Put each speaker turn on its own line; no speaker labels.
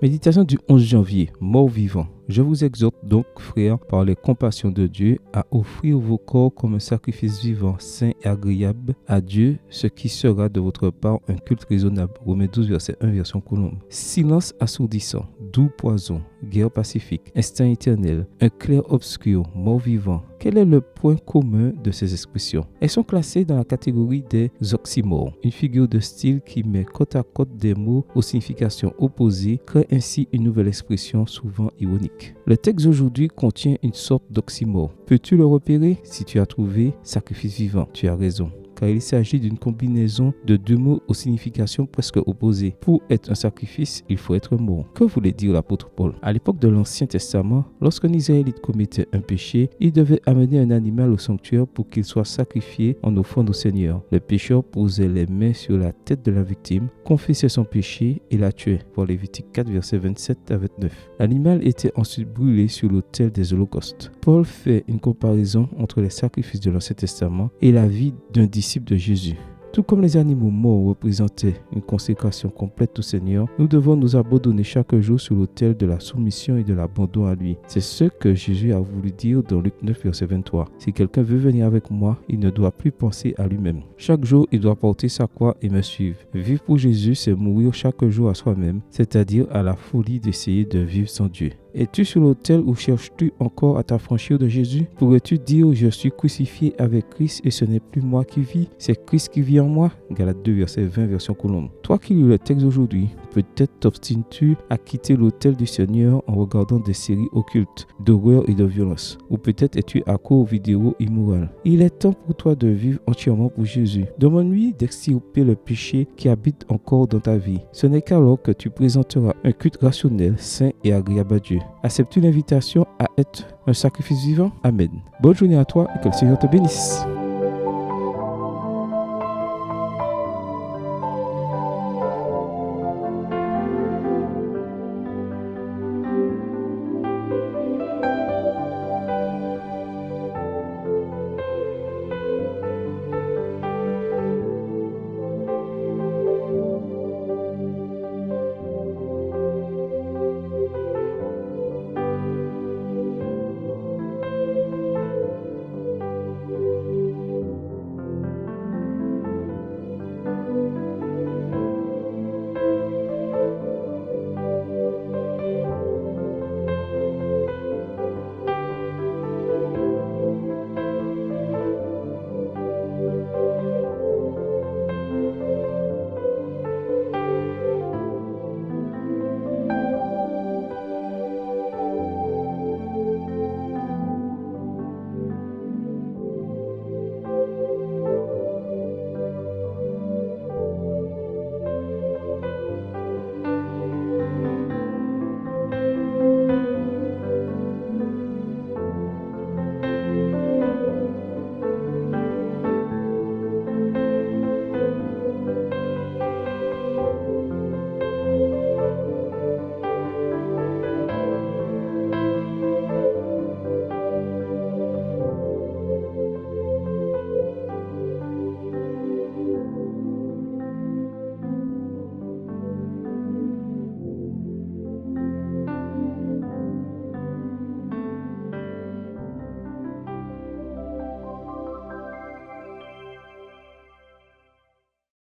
Méditation du 11 janvier, mort vivant. Je vous exhorte donc, frères, par les compassions de Dieu, à offrir vos corps comme un sacrifice vivant, saint et agréable à Dieu, ce qui sera de votre part un culte raisonnable. Romains 12, verset 1, version Colombe. Silence assourdissant, doux poison, guerre pacifique, instinct éternel, un clair obscur, mort vivant. Quel est le point commun de ces expressions? Elles sont classées dans la catégorie des oxymores, une figure de style qui met côte à côte des mots aux significations opposées, crée ainsi une nouvelle expression souvent ironique. Le texte aujourd'hui contient une sorte d'oxymore. Peux-tu le repérer? Si tu as trouvé sacrifice vivant, tu as raison, car il s'agit d'une combinaison de deux mots aux significations presque opposées. Pour être un sacrifice, il faut être mort. Que voulait dire l'apôtre Paul? À l'époque de l'Ancien Testament, lorsqu'un Israélite commettait un péché, il devait amener un animal au sanctuaire pour qu'il soit sacrifié en offrande au Seigneur. Le pécheur posait les mains sur la tête de la victime, confessait son péché et la tuait. Pour Lévitique 4, versets 27 à 29. L'animal était ensuite brûlé sur l'autel des holocaustes. Paul fait une comparaison entre les sacrifices de l'Ancien Testament et la vie d'un disciple de Jésus. Tout comme les animaux morts représentaient une consécration complète au Seigneur, nous devons nous abandonner chaque jour sur l'autel de la soumission et de l'abandon à lui. C'est ce que Jésus a voulu dire dans Luc 9, verset 23. Si quelqu'un veut venir avec moi, il ne doit plus penser à lui-même. Chaque jour, il doit porter sa croix et me suivre. Vivre pour Jésus, c'est mourir chaque jour à soi-même, c'est-à-dire à la folie d'essayer de vivre sans Dieu. Es-tu sur l'autel ou cherches-tu encore à t'affranchir de Jésus? Pourrais-tu dire je suis crucifié avec Christ et ce n'est plus moi qui vis, c'est Christ qui vit en moi? Galates 2, verset 20, version Colombe. Toi qui lis le texte aujourd'hui, peut-être t'obstines-tu à quitter l'autel du Seigneur en regardant des séries occultes, d'horreur et de violence. Ou peut-être es-tu accro aux vidéos immorales. Il est temps pour toi de vivre entièrement pour Jésus. Demande-lui d'extirper le péché qui habite encore dans ta vie. Ce n'est qu'alors que tu présenteras un culte rationnel, saint et agréable à Dieu. Acceptes-tu l'invitation à être un sacrifice vivant? Amen. Bonne journée à toi et que le Seigneur te bénisse.